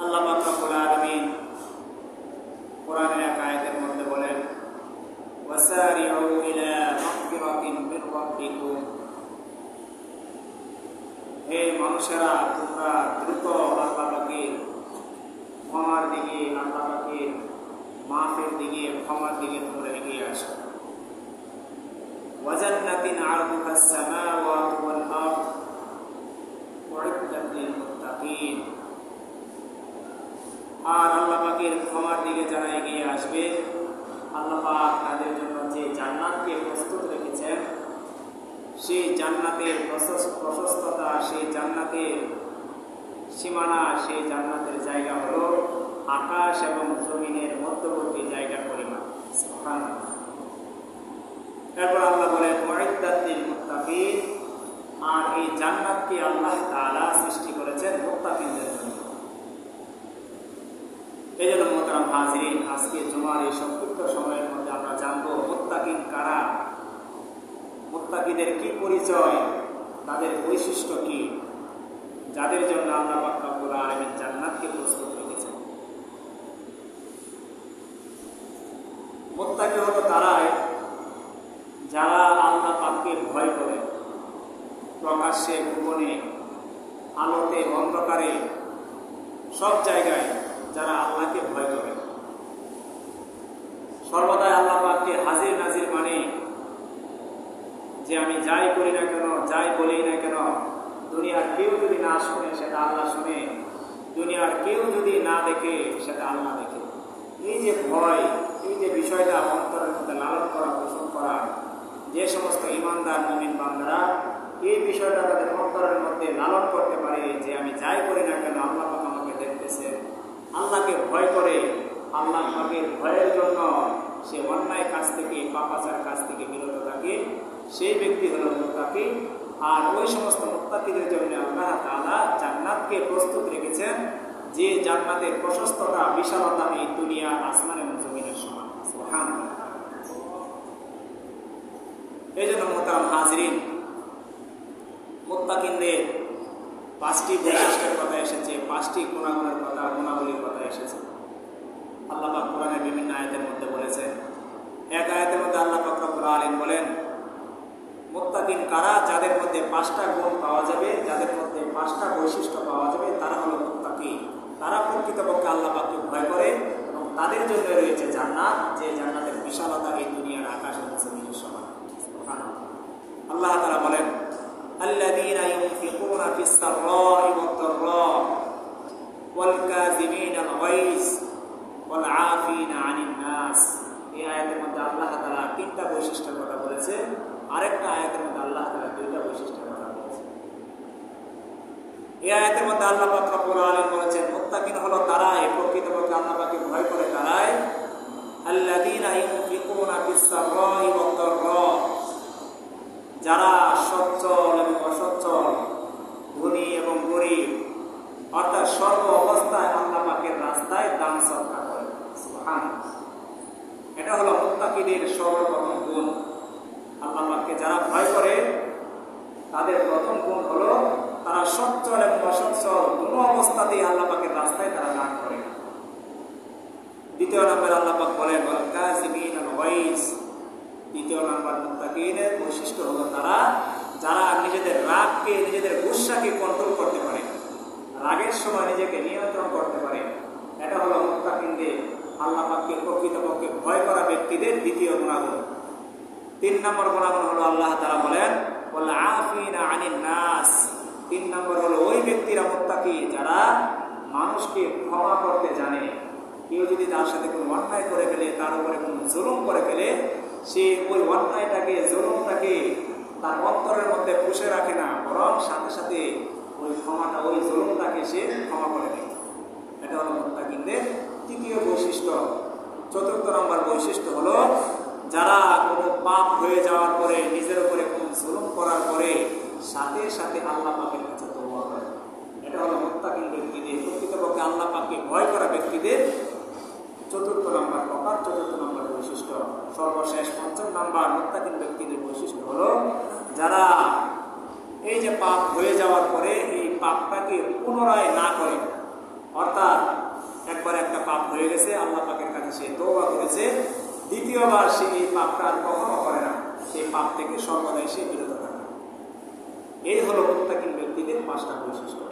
আল্লাহ পাক রব্বুল আলামিন কোরআনের এক আয়াতের মধ্যে বলেন, ওয়াসারিউ ইলা মাগফিরাতিন মির রাব্বিকুম, হে মানুষেরা তোমরা দ্রুত আল্লাহ পাকের ক্ষমার দিকে, আল্লাহ পাকের মাফের দিকে, ক্ষমার দিকে তোমরা এগিয়ে আসো। ওয়াজান্নাতিন আরদুহাস সামাওয়াতু ওয়াল আরদ উইদ্দাত লিল মুত্তাকিন, আর আল্লাহ পাকের ক্ষমার দিকে যারা এগিয়ে আসবে, আল্লাহ পাক তাদের জন্য যে জান্নাতকে প্রস্তুত রেখেছেন, সেই জান্নাতের প্রশস্ততা, সেই জান্নাতের সীমানা, সেই জান্নাতের জায়গা হলো আকাশ এবং জমিনের মধ্যবর্তী জায়গার পরিমাণ। সুবহানাল্লাহ। তারপর আল্লাহ বলেন উইদ্দাত লিল মুত্তাকিন, আর এই জান্নাতকে আল্লাহ তাআলা সৃষ্টি করেছেন মুত্তাকিনদের জন্য। এই জন্য মোহতারাম হাজিরিন, আজকে জুমার এই সংক্ষিপ্ত সময়ের মধ্যে আমরা জানবো মুত্তাকিন কারা, মুত্তাকিদের কি পরিচয়, তাদের বৈশিষ্ট্য কি, যাদের জন্য আল্লাহ পাক রব্বুল আলামিন জান্নাতকে প্রস্তুত রেখেছেন। মুত্তাকি হলো তারাই যারা আল্লাহ পাককে ভয় করে, প্রকাশ্যে গোপনে, আলোতে অন্ধকারে, সব জায়গায় যারা আল্লাহকে ভয় করে, সর্বদাই আল্লাহ পাককে হাজির নাজির মানে যে আমি যাই করি না কেন, যাই বলি না কেন, দুনিয়ার কেউ যদি না শুনে সেটা আল্লাহ শুনে, দুনিয়ার কেউ যদি না দেখে সেটা আল্লাহ দেখে। এই যে ভয়, এই যে বিষয়টা অন্তরের মধ্যে লালন করা, পোষণ করা, যে সমস্ত ঈমানদার মুমিন বান্দারা এই বিষয়টা তাদের অন্তরের মধ্যে লালন করতে পারে যে আমি যাই করি না কেন আল্লাহ পাক আমাকে দেখতেছে, আল্লাহকে ভয় করে, আল্লাহ পাকের ভয়ের জন্য সে অন্যায় কাজ থেকে, পাপাচার কাজ থেকে বিরত থাকে, সেই ব্যক্তি হলো মুত্তাকি। আর ওই সমস্ত মুত্তাকিদের জন্য আল্লাহ তাআলা জান্নাতকে প্রস্তুত রেখেছেন, যে জান্নাতের প্রশস্ততা, বিশালতা এই দুনিয়া আসমান এবং জমিনের সমান। সুবহানাল্লাহ। এই জন্য মোহতারাম হাজিরিন, মুত্তাকিনদের 5টি বৈশিষ্ট্যের কথা এসেছে, 5টি গুণাগুণের কথা, গুণাবলীর কথা এসেছে। আল্লাহ পাক কোরআনের বিভিন্ন আয়াতের মধ্যে বলেছেন। এক আয়াতের মধ্যে আল্লাহ পাক রব্বুল আলামিন বলেন, মুত্তাকিন কারা, যাদের মধ্যে 5টা গুণ পাওয়া যাবে, যাদের মধ্যে 5টা বৈশিষ্ট্য পাওয়া যাবে, তারা হলো মুত্তাকি। তারা প্রকৃতপক্ষে আল্লাহ পাককে ভয় করে এবং তাদের জন্য রয়েছে জান্নাত, যে জান্নাতের বিশালতা এই দুনিয়ার আকাশ এবং জমিনের সমান। সুবহানাল্লাহ। আল্লাহ তাআলা বলেন, আল্লাযীনা ইউনফিকুনা ফিস সাররা'i ওয়াদ দাররা'i ওয়াল কাযিমিনাল গায়জ ওয়াল আফিনা আনিন নাস। এই আয়াতের মধ্যে আল্লাহ তাআলা 3টা বৈশিষ্ট্যের কথা বলেছে, আরেকটা আয়াতের মধ্যে আল্লাহ তাআলা 2টা বৈশিষ্ট্যের কথা বলেছে। এই আয়াতের মধ্যে আল্লাহ পাক রব্বুল আলামিন বলেছেন মুত্তাকিন হলো তারাই, প্রকৃতপক্ষে আল্লাহ পাককে ভয় করে তারাই, আল্লাযীনা ইউনফিকুনা ফিস সাররা'i ওয়াদ দাররা'i, যারা সচ্ছল এবং অসচ্ছল, ধনী এবং গরিব, অর্থাৎ সর্ব অবস্থায় আল্লাহ পাকের রাস্তায় দান সদকা করে। সুবহানাল্লাহ। এটা হলো মুত্তাকিদের সর্বপ্রথম গুণ। আল্লাহ পাককে যারা ভয় করে তাদের প্রথম গুণ হলো তারা সচ্ছল এবং অসচ্ছল দুটো অবস্থাতেই আল্লাহ পাকের রাস্তায় তারা দান করে। দ্বিতীয় নম্বর আল্লাহ পাক বলেন ওয়াল কাযিমিনাল গায়জ। দ্বিতীয় নম্বর মুত্তাকিদের বৈশিষ্ট্য হলো তারা যারা নিজেদের রাগকে, নিজেদের গুসাকে কন্ট্রোল করতে পারে, রাগের সময় নিজেকে নিয়ন্ত্রণ করতে পারে। এটা হলো মুত্তাকিদের, আল্লাহ পাককে প্রকৃতপক্ষে ভয় করা ব্যক্তিদের দ্বিতীয় গুণাগুণ। 3 নম্বর গুণাগুণ হলো আল্লাহ তাআলা বলেন ওয়াল আফিনা আনিন নাস। 3 নম্বর হলো ওই ব্যক্তিরা মুত্তাকি যারা মানুষকে ক্ষমা করতে জানে। কেউ যদি তার সাথে কোনো অন্যায় করে ফেলে, তার উপরে কোনো জুলুম করে ফেলে, সে ওই অন্যায়টাকে, জুলুমটাকে তার অন্তরের মধ্যে পুষে রাখে না, বরং সাথে সাথে ওই ক্ষমাটা, ওই জুলুমটাকে সে ক্ষমা করে দেয়। এটা হলো মুত্তাকিদের তৃতীয় বৈশিষ্ট্য। 4র্থ নম্বর বৈশিষ্ট্য হলো যারা কোনো পাপ হয়ে যাওয়ার পরে, নিজের উপরে কোনো জুলুম করার পরে সাথে সাথে আল্লাহ পাকের কাছে তওবা করে। এটা হলো মুত্তাকিন ব্যক্তিদের, প্রকৃতপক্ষে আল্লাহ পাককে ভয় করা ব্যক্তিদের 4র্থ নম্বর প্রকার, 4র্থ নম্বর বৈশিষ্ট্য। সর্বশেষ 5ম নম্বর মুত্তাকিন ব্যক্তিদের বৈশিষ্ট্য হলো যারা এই যে পাপ হয়ে যাওয়ার পরে এই পাপটাকে পুনরায় না করে, অর্থাৎ একবার একটা পাপ হয়ে গেছে, আল্লাহ পাকের কাছে সে তওবা করেছে, দ্বিতীয়বার সে এই পাপটা আর কখনো করে না, সেই পাপ থেকে সর্বদাই সে বিরত থাকে। এই হলো মুত্তাকিন ব্যক্তিদের 5টা বৈশিষ্ট্য।